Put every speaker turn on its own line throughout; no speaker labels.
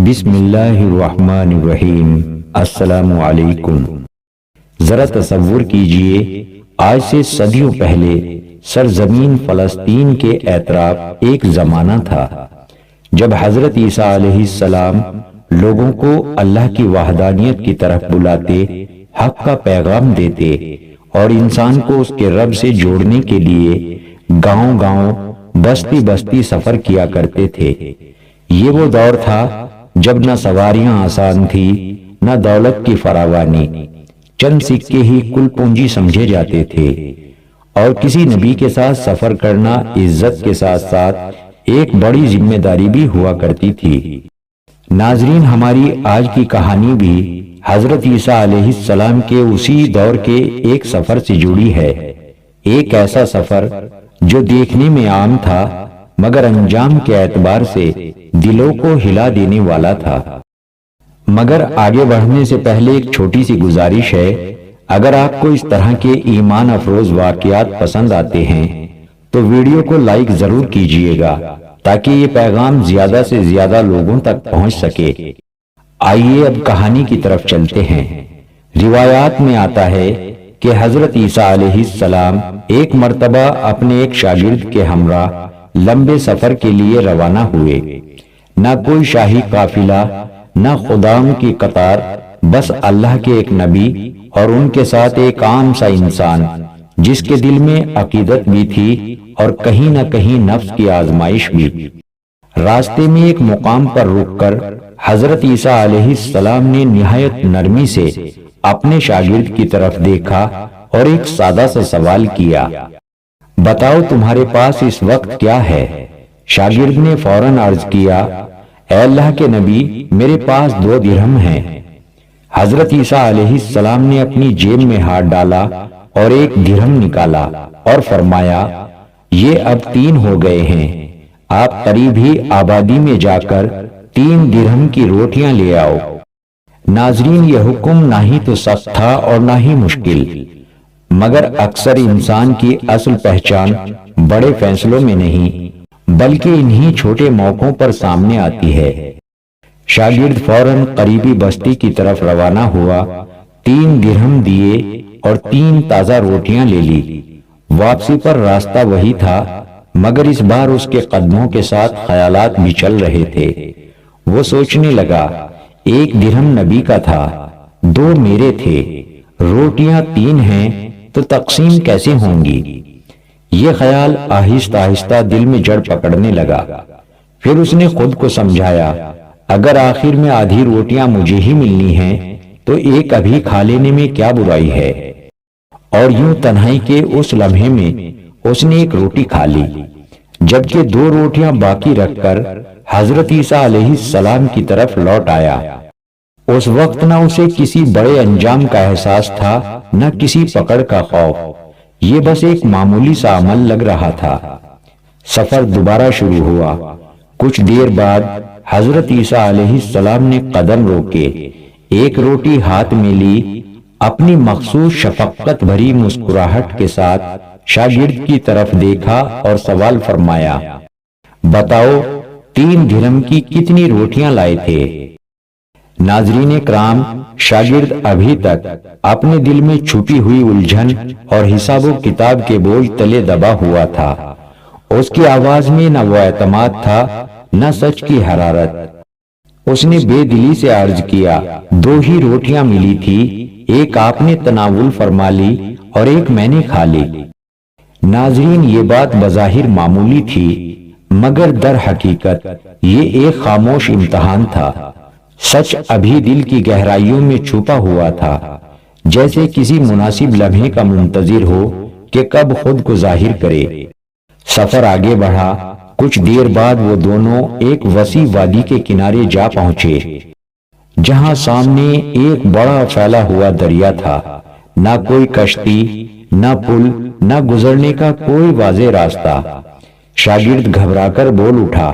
بسم اللہ الرحمن الرحیم۔ السلام علیکم۔ ذرا تصور کیجئے، آج سے صدیوں پہلے سرزمین فلسطین کے اطراف ایک زمانہ تھا جب حضرت عیسیٰ علیہ السلام لوگوں کو اللہ کی وحدانیت کی طرف بلاتے، حق کا پیغام دیتے اور انسان کو اس کے رب سے جوڑنے کے لیے گاؤں گاؤں بستی بستی سفر کیا کرتے تھے۔ یہ وہ دور تھا جب نہ سواریاں آسان تھی، نہ دولت کی فراوانی، چند سکے ہی کل پونجی سمجھے جاتے تھے، اور کسی نبی کے ساتھ سفر کرنا عزت کے ساتھ ساتھ ایک بڑی ذمہ داری بھی ہوا کرتی تھی۔ ناظرین، ہماری آج کی کہانی بھی حضرت عیسیٰ علیہ السلام کے اسی دور کے ایک سفر سے جڑی ہے، ایک ایسا سفر جو دیکھنے میں عام تھا مگر انجام کے اعتبار سے دلوں کو ہلا دینے والا تھا۔ مگر آگے بڑھنے سے پہلے ایک چھوٹی سی گزارش ہے، اگر آپ کو اس طرح کے ایمان افروز واقعات پسند آتے ہیں تو ویڈیو کو لائک ضرور کیجئے گا تاکہ یہ پیغام زیادہ سے زیادہ لوگوں تک پہنچ سکے۔ آئیے اب کہانی کی طرف چلتے ہیں۔ روایات میں آتا ہے کہ حضرت عیسیٰ علیہ السلام ایک مرتبہ اپنے ایک شاگرد کے ہمراہ لمبے سفر کے لیے روانہ ہوئے۔ نہ کوئی شاہی قافلہ، نہ خدام کی قطار، بس اللہ کے ایک نبی اور ان کے ساتھ ایک عام سا انسان جس کے دل میں عقیدت بھی تھی اور کہیں نہ کہیں نفس کی آزمائش بھی۔ راستے میں ایک مقام پر رک کر حضرت عیسیٰ علیہ السلام نے نہایت نرمی سے اپنے شاگرد کی طرف دیکھا اور ایک سادہ سا سوال کیا، بتاؤ تمہارے پاس اس وقت کیا ہے؟ شاگرد نے فوراً عرض کیا، اے اللہ کے نبی، میرے پاس 2 درہم ہیں۔ حضرت عیسیٰ علیہ السلام نے اپنی جیب میں ہاتھ ڈالا اور 1 درہم نکالا اور فرمایا، یہ اب 3 ہو گئے ہیں، آپ قریب ہی آبادی میں جا کر 3 درہم کی روٹیاں لے آؤ۔ ناظرین، یہ حکم نہ ہی تو سخت تھا اور نہ ہی مشکل، مگر اکثر انسان کی اصل پہچان بڑے فیصلوں میں نہیں بلکہ انہی چھوٹے موقعوں پر سامنے آتی ہے۔ شاگرد فوراً قریبی بستی کی طرف روانہ ہوا، 3 درہم دیے اور 3 تازہ روٹیاں لے لی۔ واپسی پر راستہ وہی تھا مگر اس بار اس کے قدموں کے ساتھ خیالات بھی چل رہے تھے۔ وہ سوچنے لگا، 1 درہم نبی کا تھا، 2 میرے تھے، روٹیاں 3 ہیں تو تقسیم کیسے ہوں گی؟ یہ خیال آہستہ آہستہ دل میں جڑ پکڑنے لگا۔ پھر اس نے خود کو سمجھایا، اگر آخر میں آدھی روٹیاں مجھے ہی ملنی ہیں تو 1 ابھی کھا لینے میں کیا برائی ہے؟ اور یوں تنہائی کے اس لمحے میں اس نے 1 روٹی کھا لی، جبکہ 2 روٹیاں باقی رکھ کر حضرت عیسیٰ علیہ السلام کی طرف لوٹ آیا۔ اس وقت نہ اسے کسی بڑے انجام کا احساس تھا، نہ کسی پکڑ کا خوف، یہ بس ایک معمولی سا عمل لگ رہا تھا۔ سفر دوبارہ شروع ہوا۔ کچھ دیر بعد حضرت عیسیٰ علیہ السلام نے قدم روکے، 1 روٹی ہاتھ میں لی، اپنی مخصوص شفقت بھری مسکراہٹ کے ساتھ شاگرد کی طرف دیکھا اور سوال فرمایا، بتاؤ 3 درہم کی کتنی روٹیاں لائے تھے؟ ناظرین کرام، شاگرد ابھی تک اپنے دل میں چھپی ہوئی الجھن اور حساب و کتاب کے بوجھ تلے دبا ہوا تھا۔ اس کی آواز میں نہ وہ اعتماد تھا، نہ سچ کی حرارت۔ اس نے بے دلی سے عرض کیا، 2 ہی روٹیاں ملی تھی، 1 آپ نے تناول فرما لی اور 1 میں نے کھا لی۔ ناظرین، یہ بات بظاہر معمولی تھی مگر در حقیقت یہ ایک خاموش امتحان تھا۔ سچ ابھی دل کی گہرائیوں میں چھپا ہوا تھا، جیسے کسی مناسب لمحے کا منتظر ہو کہ کب خود کو ظاہر کرے۔ سفر آگے بڑھا۔ کچھ دیر بعد وہ دونوں ایک وسیع وادی کے کنارے جا پہنچے، جہاں سامنے ایک بڑا پھیلا ہوا دریا تھا۔ نہ کوئی کشتی، نہ پل، نہ گزرنے کا کوئی واضح راستہ۔ شاگرد گھبرا کر بول اٹھا،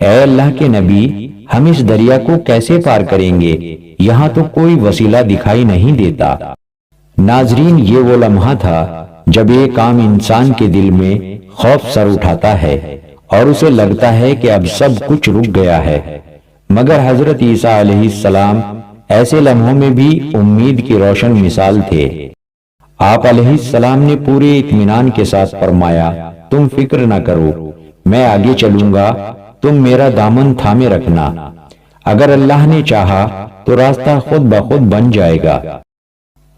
اے اللہ کے نبی، ہم اس دریا کو کیسے پار کریں گے؟ یہاں تو کوئی وسیلہ دکھائی نہیں دیتا۔ ناظرین، یہ وہ لمحہ تھا جب ایک عام انسان کے دل میں خوف سر اٹھاتا ہے اور اسے لگتا ہے کہ اب سب کچھ رک گیا ہے، مگر حضرت عیسیٰ علیہ السلام ایسے لمحوں میں بھی امید کی روشن مثال تھے۔ آپ علیہ السلام نے پورے اطمینان کے ساتھ فرمایا، تم فکر نہ کرو، میں آگے چلوں گا، تم میرا دامن تھامے رکھنا، اگر اللہ نے چاہا تو راستہ خود بخود بن جائے گا۔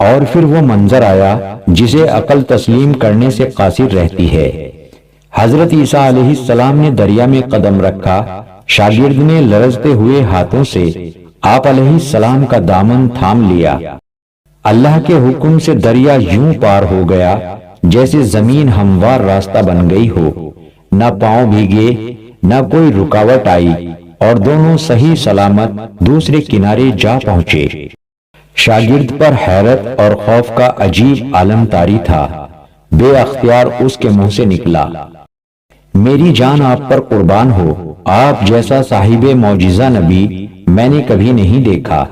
اور پھر وہ منظر آیا جسے عقل تسلیم کرنے سے قاصر رہتی ہے۔ حضرت عیسیٰ علیہ السلام نے دریا میں قدم رکھا، شاگرد نے لرزتے ہوئے ہاتھوں سے آپ علیہ السلام کا دامن تھام لیا۔ اللہ کے حکم سے دریا یوں پار ہو گیا جیسے زمین ہموار راستہ بن گئی ہو، نہ پاؤں بھیگے نہ کوئی رکاوٹ آئی، اور دونوں صحیح سلامت دوسرے کنارے جا پہنچے۔ شاگرد پر حیرت اور خوف کا عجیب عالم طاری تھا۔ بے اختیار اس کے منہ سے نکلا، میری جان آپ پر قربان ہو، آپ جیسا صاحب معجزہ نبی میں نے کبھی نہیں دیکھا۔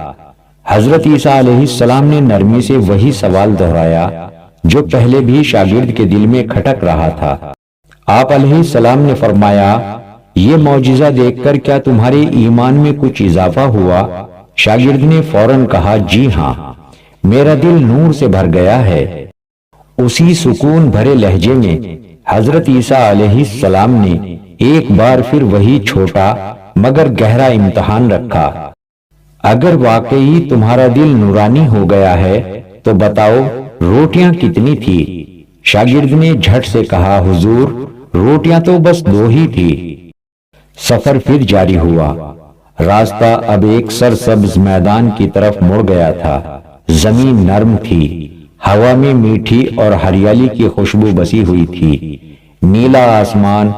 حضرت عیسیٰ علیہ السلام نے نرمی سے وہی سوال دہرایا جو پہلے بھی شاگرد کے دل میں کھٹک رہا تھا۔ آپ علیہ السلام نے فرمایا، یہ معجزہ دیکھ کر کیا تمہارے ایمان میں کچھ اضافہ ہوا؟ شاگرد نے فوراً کہا، جی ہاں، میرا دل نور سے بھر گیا ہے۔ اسی سکون بھرے لہجے میں حضرت عیسیٰ علیہ السلام نے ایک بار پھر وہی چھوٹا مگر گہرا امتحان رکھا، اگر واقعی تمہارا دل نورانی ہو گیا ہے تو بتاؤ روٹیاں کتنی تھی؟ شاگرد نے جھٹ سے کہا، حضور روٹیاں تو بس 2 ہی تھی۔ سفر پھر جاری ہوا۔ راستہ اب ایک سرسبز میدان کی طرف مڑ گیا تھا۔ زمین نرم تھی، ہوا میں میٹھی اور ہریالی کی خوشبو بسی ہوئی تھی۔ نیلا آسمان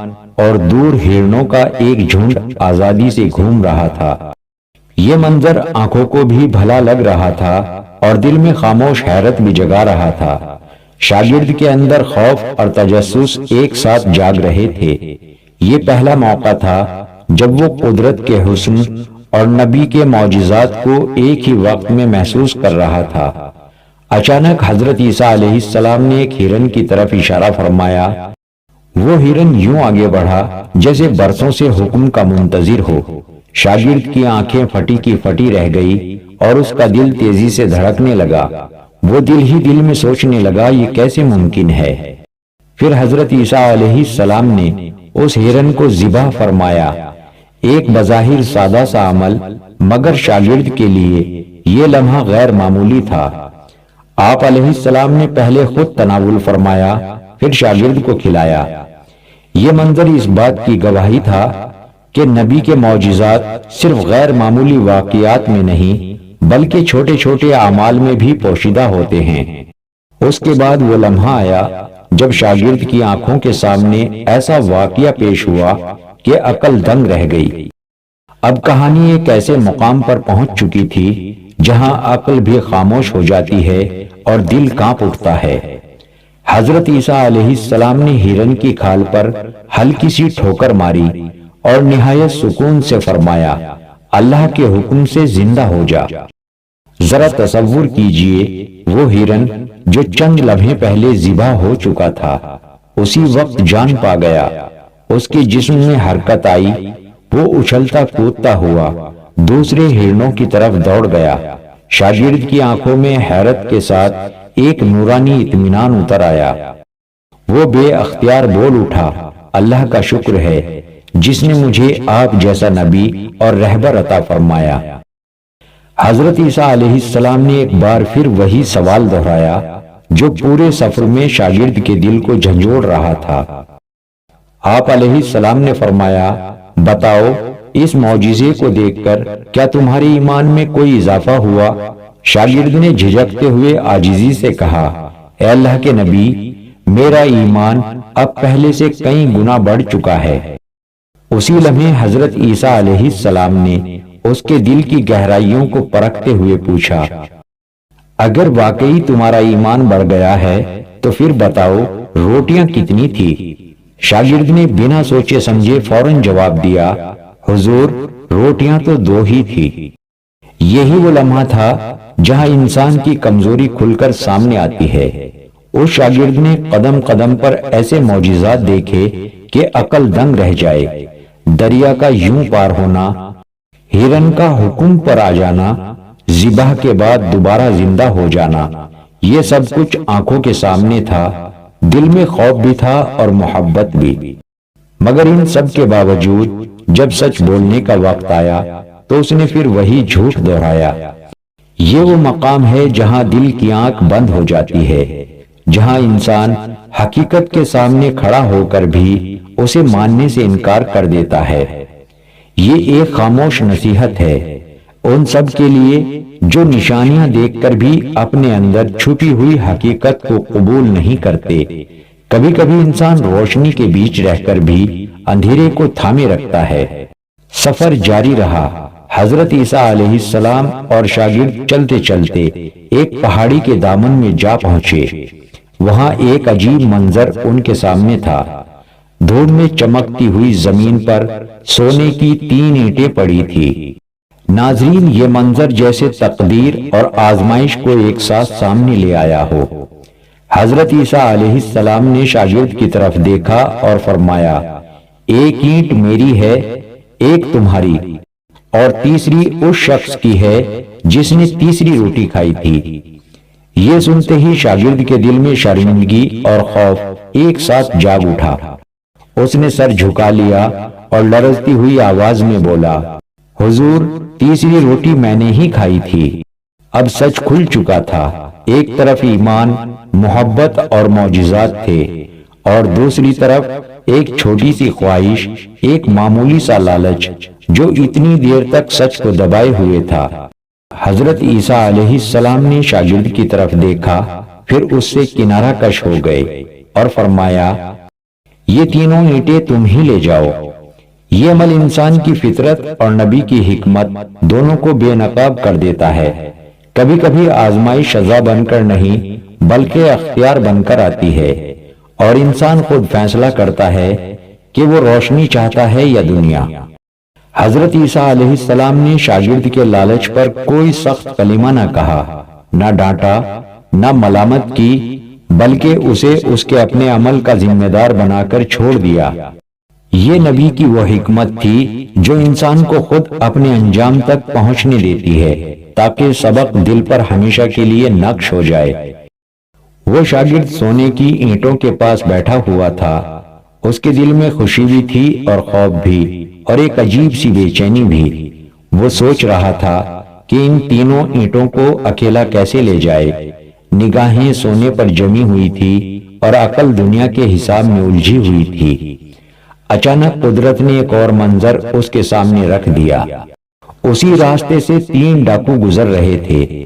اور دور ہرنوں کا ایک جھنڈ آزادی سے گھوم رہا تھا۔ یہ منظر آنکھوں کو بھی بھلا لگ رہا تھا اور دل میں خاموش حیرت بھی جگا رہا تھا۔ شاگرد کے اندر خوف اور تجسس ایک ساتھ جاگ رہے تھے۔ یہ پہلا موقع تھا جب وہ قدرت کے حسن اور نبی کے معجزات کو ایک ہی وقت میں محسوس کر رہا تھا۔ اچانک حضرت عیسیٰ علیہ السلام نے ایک ہرن کی طرف اشارہ فرمایا۔ وہ ہرن یوں آگے بڑھا جیسے برسوں سے حکم کا منتظر ہو۔ شاگرد کی آنکھیں پھٹی کی پھٹی رہ گئی اور اس کا دل تیزی سے دھڑکنے لگا۔ وہ دل ہی دل میں سوچنے لگا، یہ کیسے ممکن ہے؟ پھر حضرت عیسیٰ علیہ السلام نے اس ہرن کو ذبح فرمایا۔ ایک بظاہر سادہ سا عمل، مگر شاگرد کے لیے یہ لمحہ غیر معمولی تھا۔ آپ علیہ السلام نے پہلے خود تناول فرمایا، پھر شاگرد کو کھلایا۔ یہ منظر اس بات کی گواہی تھا کہ نبی کے معجزات صرف غیر معمولی واقعات میں نہیں بلکہ چھوٹے چھوٹے اعمال میں بھی پوشیدہ ہوتے ہیں۔ اس کے بعد وہ لمحہ آیا جب شاگرد کی آنکھوں کے سامنے ایسا واقعہ پیش ہوا کہ عقل دنگ رہ گئی۔ اب کہانی ایک ایسے مقام پر پہنچ چکی تھی جہاں عقل بھی خاموش ہو جاتی ہے اور دل کانپ اٹھتا ہے۔ حضرت عیسیٰ علیہ السلام نے ہرن کی کھال پر ہلکی سی ٹھوکر ماری اور نہایت سکون سے فرمایا، اللہ کے حکم سے زندہ ہو جا۔ ذرا تصور کیجئے، وہ ہرن جو چند لمحے پہلے ذبح ہو چکا تھا اسی وقت جان پا گیا۔ اس کے جسم میں حرکت آئی، وہ اچھلتا کودتا ہوا دوسرے ہرنوں کی طرف دوڑ گیا۔ شاگرد کی آنکھوں میں حیرت کے ساتھ ایک نورانی اطمینان اتر آیا۔ وہ بے اختیار بول اٹھا، اللہ کا شکر ہے جس نے مجھے آپ جیسا نبی اور رہبر عطا فرمایا۔ حضرت عیسیٰ علیہ السلام نے ایک بار پھر وہی سوال دہرایا جو پورے سفر میں شاگرد کے دل کو جھنجھوڑ رہا تھا۔ آپ علیہ السلام نے فرمایا، بتاؤ اس معجزے کو دیکھ کر کیا تمہارے ایمان میں کوئی اضافہ ہوا؟ شاگرد نے جھجکتے ہوئے عاجزی سے کہا، اے اللہ کے نبی، میرا ایمان اب پہلے سے کئی گنا بڑھ چکا ہے۔ اسی لمحے حضرت عیسیٰ علیہ السلام نے اس کے دل کی گہرائیوں کو پرکھتے ہوئے پوچھا، اگر واقعی تمہارا ایمان بڑھ گیا ہے تو پھر بتاؤ روٹیاں کتنی تھی؟ شاگرد نے بنا سوچے سمجھے فوراً جواب دیا، حضور روٹیاں تو 2 ہی تھی۔ یہی وہ لمحہ تھا جہاں انسان کی کمزوری کھل کر سامنے آتی ہے۔ اس شاگرد نے قدم قدم پر ایسے معجزات دیکھے کہ عقل دنگ رہ جائے۔ دریا کا یوں پار ہونا، ہرن کا حکم پر آ جانا، ذبح کے بعد دوبارہ زندہ ہو جانا، یہ سب کچھ آنکھوں کے سامنے تھا۔ دل میں خوف بھی تھا اور محبت بھی، مگر ان سب کے باوجود جب سچ بولنے کا وقت آیا تو اس نے پھر وہی جھوٹ دہرایا۔ یہ وہ مقام ہے جہاں دل کی آنکھ بند ہو جاتی ہے، جہاں انسان حقیقت کے سامنے کھڑا ہو کر بھی اسے ماننے سے انکار کر دیتا ہے۔ یہ ایک خاموش نصیحت ہے ان سب کے لیے جو نشانیاں دیکھ کر بھی اپنے اندر چھپی ہوئی حقیقت کو قبول نہیں کرتے۔ کبھی کبھی انسان روشنی کے بیچ رہ کر بھی اندھیرے کو تھامے رکھتا ہے۔ سفر جاری رہا۔ حضرت عیسیٰ علیہ السلام اور شاگرد چلتے چلتے ایک پہاڑی کے دامن میں جا پہنچے۔ وہاں ایک عجیب منظر ان کے سامنے تھا۔ دھوپ میں چمکتی ہوئی زمین پر سونے کی 3 اینٹیں پڑی تھی۔ ناظرین، یہ منظر جیسے تقدیر اور آزمائش کو ایک ساتھ سامنے لے آیا ہو۔ حضرت عیسیٰ علیہ السلام نے شاگرد کی طرف دیکھا اور فرمایا، ایک اینٹ میری ہے، ایک تمہاری، اور تیسری اس شخص کی ہے جس نے تیسری روٹی کھائی تھی۔ یہ سنتے ہی شاگرد کے دل میں شرمندگی اور خوف ایک ساتھ جاگ اٹھا۔ اس نے سر جھکا لیا اور لرزتی ہوئی آواز میں بولا، حضور، تیسری روٹی میں نے ہی کھائی تھی۔ اب سچ کھل چکا تھا۔ ایک طرف ایمان، محبت اور معجزات تھے، اور دوسری طرف ایک چھوٹی سی خواہش، ایک معمولی سا لالچ جو اتنی دیر تک سچ کو دبائے ہوئے تھا۔ حضرت عیسیٰ علیہ السلام نے شاگرد کی طرف دیکھا، پھر اس سے کنارہ کش ہو گئے اور فرمایا، یہ تینوں اینٹیں تم ہی لے جاؤ۔ یہ عمل انسان کی فطرت اور نبی کی حکمت دونوں کو بے نقاب کر دیتا ہے۔ کبھی کبھی آزمائش سزا بن کر نہیں بلکہ اختیار بن کر آتی ہے، اور انسان خود فیصلہ کرتا ہے کہ وہ روشنی چاہتا ہے یا دنیا۔ حضرت عیسیٰ علیہ السلام نے شاگرد کے لالچ پر کوئی سخت کلمہ نہ کہا، نہ ڈانٹا، نہ ملامت کی، بلکہ اسے اس کے اپنے عمل کا ذمہ دار بنا کر چھوڑ دیا۔ یہ نبی کی وہ حکمت تھی جو انسان کو خود اپنے انجام تک پہنچنے دیتی ہے تاکہ سبق دل پر ہمیشہ کے لیے نقش ہو جائے۔ وہ شاگرد سونے کی اینٹوں کے پاس بیٹھا ہوا تھا۔ اس کے دل میں خوشی بھی تھی اور خوف بھی، اور ایک عجیب سی بے چینی بھی۔ وہ سوچ رہا تھا کہ ان تینوں اینٹوں کو اکیلا کیسے لے جائے۔ نگاہیں سونے پر جمی ہوئی تھی اور عقل دنیا کے حساب میں الجھی ہوئی تھی۔ اچانک قدرت نے ایک اور منظر اس کے سامنے رکھ دیا۔ اسی راستے سے 3 ڈاکو گزر رہے تھے۔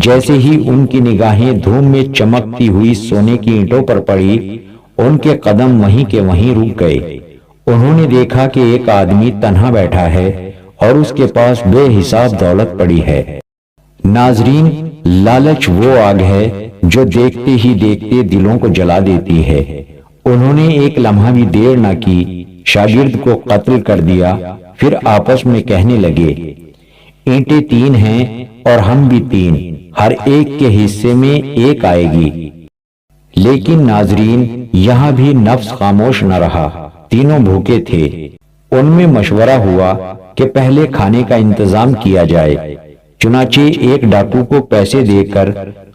جیسے ہی ان کی نگاہیں دھوپ میں چمکتی ہوئی سونے کی اینٹوں پر پڑی، ان کے قدم وہیں کے وہیں رک گئے۔ انہوں نے دیکھا کہ ایک آدمی تنہا بیٹھا ہے اور اس کے پاس بے حساب دولت پڑی ہے۔ ناظرین، لالچ وہ آگ ہے جو دیکھتے ہی دیکھتے دلوں کو جلا دیتی ہے۔ انہوں نے ایک لمحہ بھی دیر نہ کی، شاگرد کو قتل کر دیا، پھر آپس میں کہنے لگے، اینٹیں 3 ہیں اور ہم بھی 3، ہر ایک کے حصے میں 1 آئے گی۔ لیکن ناظرین، یہاں بھی نفس خاموش نہ رہا۔ تینوں بھوکے تھے۔ ان میں مشورہ ہوا کہ پہلے کھانے کا انتظام کیا جائے۔ چنانچہ ایک ڈاکو کو پیسے دے کر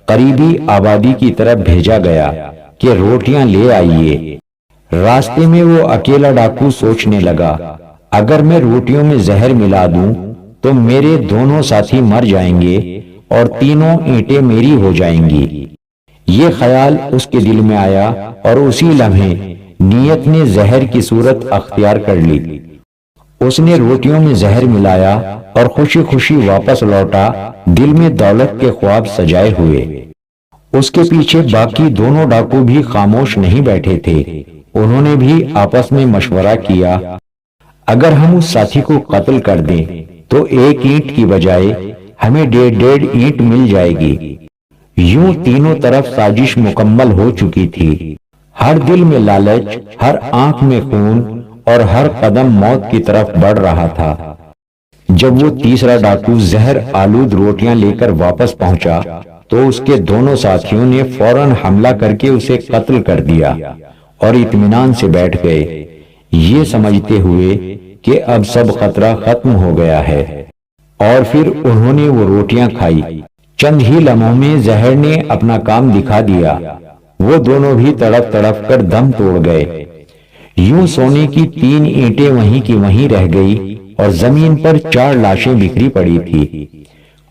قریبی آبادی کی طرف بھیجا گیا کہ روٹیاں لے آئیے۔ راستے میں وہ اکیلا ڈاکو سوچنے لگا، اگر میں روٹیوں میں زہر ملا دوں تو میرے دونوں ساتھی مر جائیں گے اور تینوں اینٹیں میری ہو جائیں گی۔ یہ خیال اس کے دل میں آیا اور اسی لمحے نیت نے زہر کی صورت اختیار کر لی۔ اس نے روٹیوں میں زہر ملایا اور خوشی خوشی واپس لوٹا، دل میں دولت کے خواب سجائے ہوئے۔ اس کے پیچھے باقی دونوں ڈاکو بھی خاموش نہیں بیٹھے تھے۔ انہوں نے بھی آپس میں مشورہ کیا، اگر ہم اس ساتھی کو قتل کر دیں تو 1 اینٹ کی بجائے ہمیں 1.5 اینٹ مل جائے گی۔ یوں تینوں طرف سازش مکمل ہو چکی تھی۔ ہر دل میں لالچ، ہر آنکھ میں خون، اور ہر قدم موت کی طرف بڑھ رہا تھا۔ جب وہ تیسرا ڈاکو زہر آلود روٹیاں لے کر واپس پہنچا تو اس کے دونوں ساتھیوں نے فوراً حملہ کر کے اسے قتل کر دیا اور اطمینان سے بیٹھ گئے، یہ سمجھتے ہوئے کہ اب سب خطرہ ختم ہو گیا ہے۔ اور پھر انہوں نے وہ روٹیاں کھائی۔ چند ہی لمحوں میں زہر نے اپنا کام دکھا دیا، وہ دونوں بھی تڑپ تڑپ کر دم توڑ گئے۔ یوں سونے کی 3 اینٹیں وہیں کی وہیں رہ گئی اور زمین پر 4 لاشیں بکھری پڑی تھی۔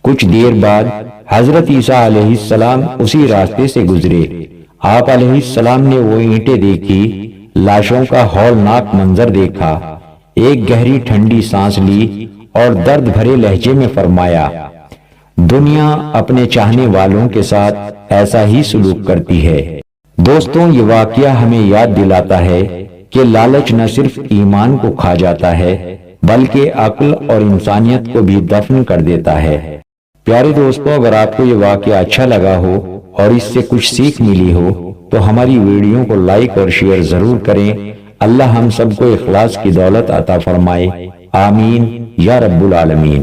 کچھ دیر بعد حضرت عیسیٰ علیہ السلام اسی راستے سے گزرے۔ آپ علیہ السلام نے وہ اینٹیں دیکھی، لاشوں کا ہولناک منظر دیکھا، ایک گہری ٹھنڈی سانس لی اور درد بھرے لہجے میں فرمایا، دنیا اپنے چاہنے والوں کے ساتھ ایسا ہی سلوک کرتی ہے۔ دوستوں، یہ واقعہ ہمیں یاد دلاتا ہے کہ لالچ نہ صرف ایمان کو کھا جاتا ہے بلکہ عقل اور انسانیت کو بھی دفن کر دیتا ہے۔ پیارے دوستوں، اگر آپ کو یہ واقعہ اچھا لگا ہو اور اس سے کچھ سیکھ ملی ہو تو ہماری ویڈیو کو لائک اور شیئر ضرور کریں۔ اللہ ہم سب کو اخلاص کی دولت عطا فرمائے، آمین یا رب العالمین۔